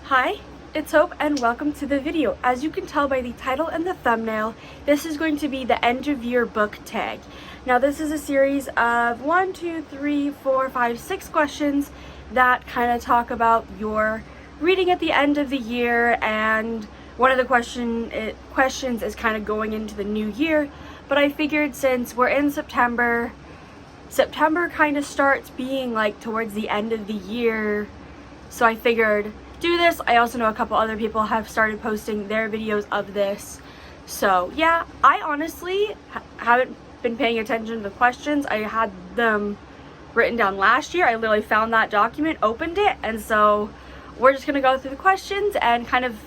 Hi, it's Hope and welcome to the video. As you can tell by the title and the thumbnail, this is going to be the end of year book tag. Now this is a series of 6 questions that kind of talk about your reading at the end of the year, and one of the questions is kind of going into the new year, but I figured since we're in September kind of starts being like towards the end of the year, so I figured do this. I also know a couple other people have started posting their videos of this, so yeah, I honestly haven't been paying attention to the questions. I had them written down last year. I literally found that document, opened it, and so we're just gonna go through the questions and kind of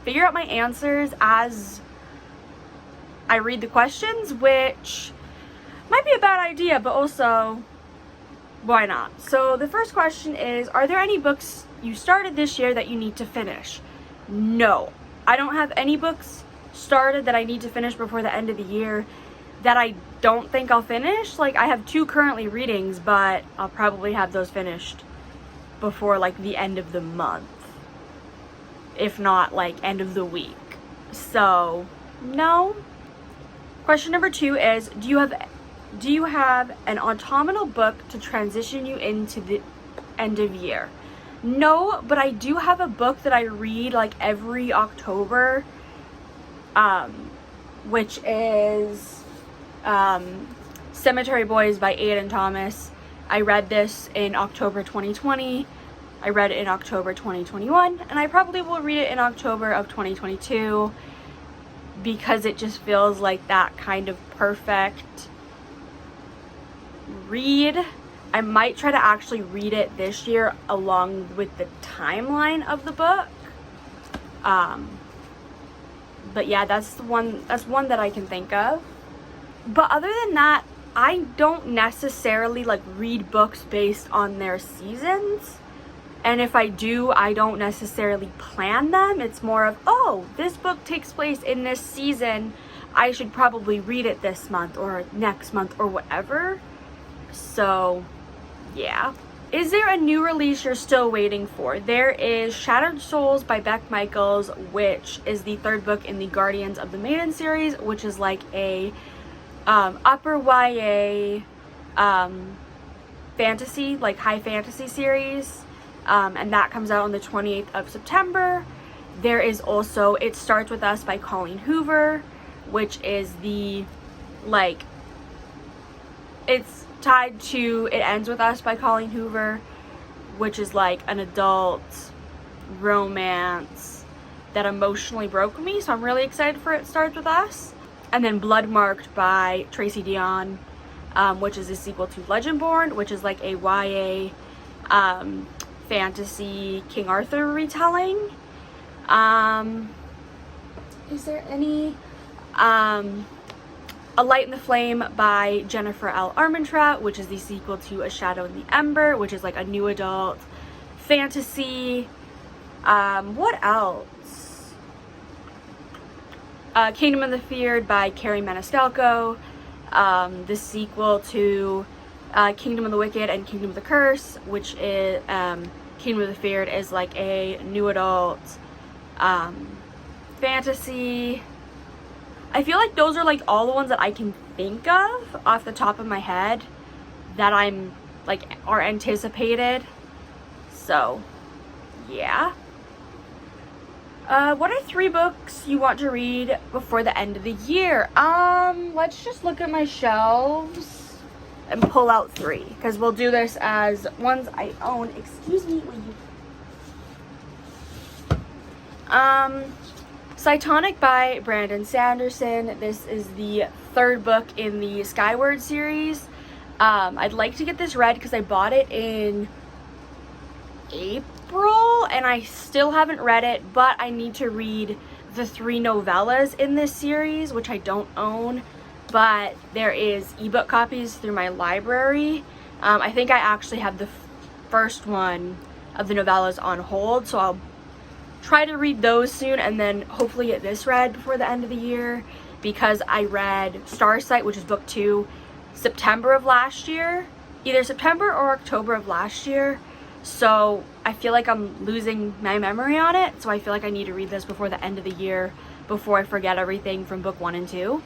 figure out my answers as I read the questions, which might be a bad idea, but also why not? So the first question is, are there any books you started this year that you need to finish? No, I don't have any books started that I need to finish before the end of the year that I don't think I'll finish. Like, I have 2 currently readings, but I'll probably have those finished before like the end of the month, if not like end of the week. So no. Question number 2 is, do you have an autumnal book to transition you into the end of year? No, but I do have a book that I read like every October, which is Cemetery Boys by Aiden Thomas. I read this in October 2020. I read it in October 2021, and I probably will read it in October of 2022 because it just feels like that kind of perfect read. I might try to actually read it this year along with the timeline of the book. But yeah, that's one that I can think of. But other than that, I don't necessarily like read books based on their seasons. And if I do, I don't necessarily plan them. It's more of, oh, this book takes place in this season, I should probably read it this month or next month or whatever. So yeah. Is there a new release you're still waiting for? There is Shattered Souls by Beck Michaels, which is the 3rd book in the Guardians of the Maiden series, which is like a upper YA fantasy, like high fantasy series, and that comes out on the 28th of September. There is also It Starts With Us by Colleen Hoover, which is the, like, it's tied to It Ends With Us by Colleen Hoover, which is like an adult romance that emotionally broke me, so I'm really excited for It Starts With Us. And then Bloodmarked by Tracy Deonn, which is a sequel to Legendborn, which is like a YA fantasy King Arthur retelling. Is there any A Light in the Flame by Jennifer L. Armentrout, which is the sequel to A Shadow in the Ember, which is like a new adult fantasy. What else? Kingdom of the Feared by Carrie Maniscalco, the sequel to Kingdom of the Wicked and Kingdom of the Curse, which is Kingdom of the Feared is like a new adult fantasy. I feel like those are like all the ones that I can think of off the top of my head that I'm like are anticipated. So yeah. What are 3 books you want to read before the end of the year? Let's just look at my shelves and pull out 3, because we'll do this as ones I own. Excuse me. Cytonic by Brandon Sanderson. This is the 3rd book in the Skyward series. I'd like to get this read because I bought it in April and I still haven't read it, but I need to read the 3 novellas in this series, which I don't own, but there is ebook copies through my library. I think I actually have the first one of the novellas on hold, so I'll try to read those soon and then hopefully get this read before the end of the year, because I read Starsight, which is book 2, September of last year, either September or October of last year. So I feel like I'm losing my memory on it, so I feel like I need to read this before the end of the year, before I forget everything from book 1 and 2.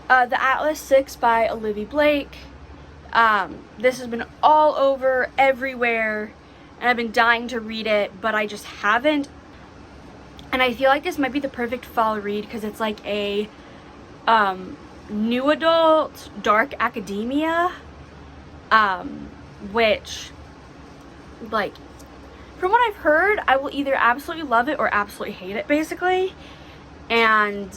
The Atlas 6 by Olivia Blake. This has been all over everywhere, and I've been dying to read it, but I just haven't. And I feel like this might be the perfect fall read because it's like a new adult dark academia, which, like, from what I've heard, I will either absolutely love it or absolutely hate it, basically. And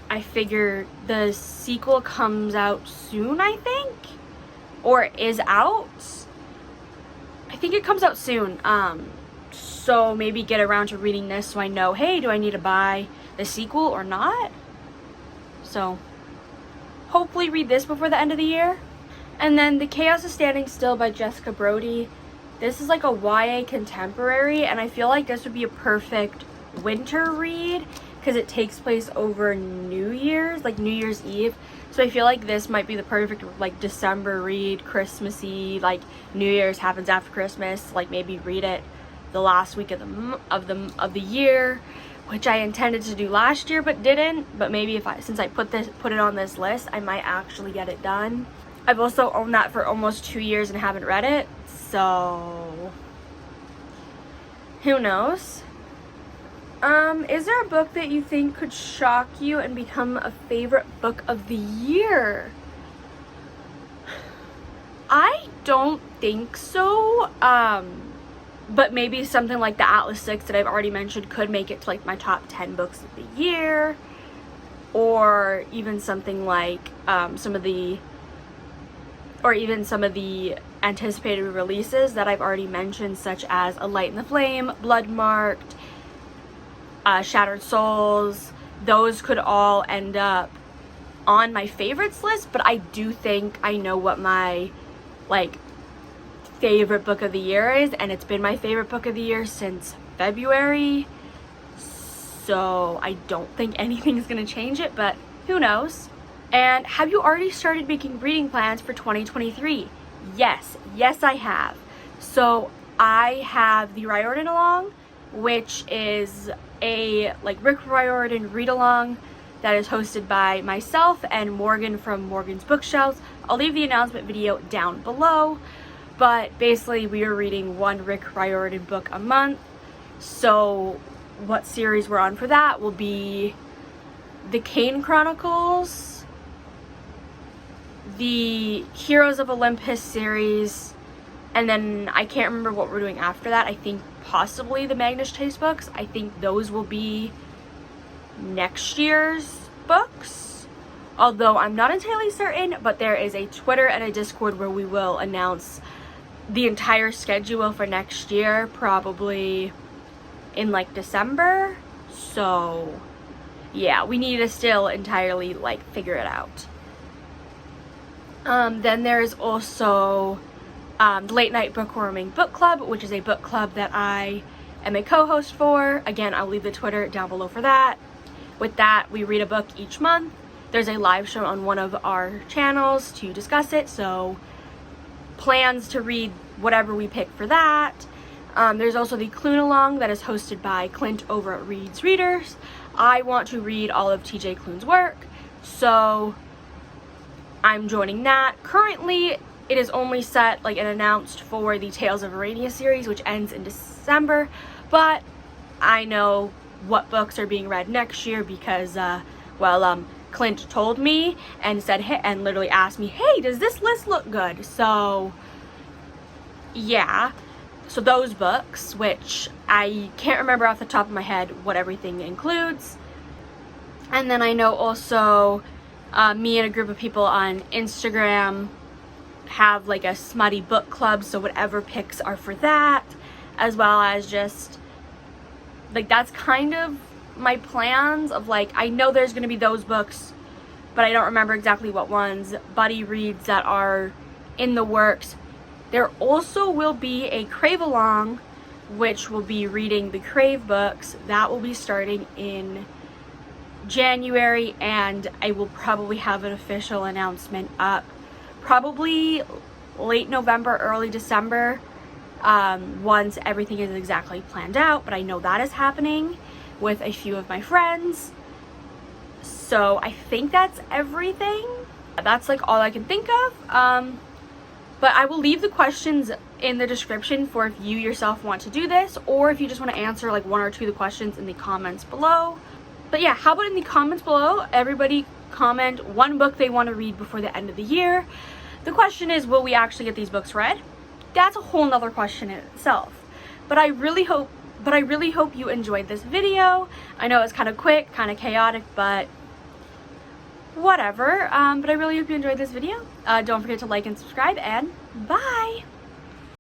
I figure the sequel comes out soon, I think, or is out. I think it comes out soon. So maybe get around to reading this so I know, hey, do I need to buy the sequel or not? So hopefully read this before the end of the year. And then The Chaos is Standing Still by Jessica Brody. This is like a YA contemporary, and I feel like this would be a perfect winter read because it takes place over New Year's, like New Year's Eve. So I feel like this might be the perfect like December read, Christmassy, like New Year's happens after Christmas, like maybe read it the last week of the year, which I intended to do last year but didn't. But maybe since I put it on this list, I might actually get it done. I've also owned that for almost 2 years and haven't read it, so who knows? Is there a book that you think could shock you and become a favorite book of the year? I don't think so. But maybe something like the Atlas 6 that I've already mentioned could make it to like my top 10 books of the year. Or even something like some of the anticipated releases that I've already mentioned, such as A Light in the Flame, Blood Marked, Shattered Souls. Those could all end up on my favorites list, but I do think I know what my like favorite book of the year is, and it's been my favorite book of the year since February, so I don't think anything's gonna change it, but who knows. And have you already started making reading plans for 2023? Yes I have. So I have the Riordan Along, which is a like Rick Riordan read along that is hosted by myself and Morgan from Morgan's Bookshelves. I'll leave the announcement video down below, but basically we are reading one Rick Riordan book a month. So what series we're on for that will be the Kane Chronicles, the Heroes of Olympus series, and then I can't remember what we're doing after that. I think possibly the Magnus Chase books. I think those will be next year's books, although I'm not entirely certain, but there is a Twitter and a Discord where we will announce the entire schedule for next year, probably in like December. So yeah, we need to still entirely like figure it out. Then there's also the Late Night Bookworming Book Club, which is a book club that I am a co-host for. Again, I'll leave the Twitter down below for that. With that, we read a book each month. There's a live show on one of our channels to discuss it, so plans to read whatever we pick for that. There's also the Clune Along that is hosted by Clint over at Reads Readers. I want to read all of TJ Clune's work, so I'm joining that. Currently, it is only set like and announced for the Tales of Arania series, which ends in December, but I know what books are being read next year because Clint told me and said, hey, and literally asked me, hey, does this list look good? So yeah, so those books, which I can't remember off the top of my head what everything includes. And then I know also me and a group of people on Instagram have like a smutty book club, so whatever picks are for that, as well as just like that's kind of my plans of like, I know there's going to be those books, but I don't remember exactly what ones. Buddy reads that are in the works. There also will be a Crave Along, which will be reading the Crave books. That will be starting in January, and I will probably have an official announcement up probably late November, early December. once everything is exactly planned out, but I know that is happening with a few of my friends. So I think that's everything. That's like all I can think of. But I will leave the questions in the description for if you yourself want to do this, or if you just want to answer like one or two of the questions in the comments below. But yeah, how about in the comments below, everybody comment one book they want to read before the end of the year. The question is, will we actually get these books read? That's a whole nother question in itself. But I really hope you enjoyed this video. I know it's kind of quick, kind of chaotic, but whatever. But I really hope you enjoyed this video. Don't forget to like and subscribe, and bye!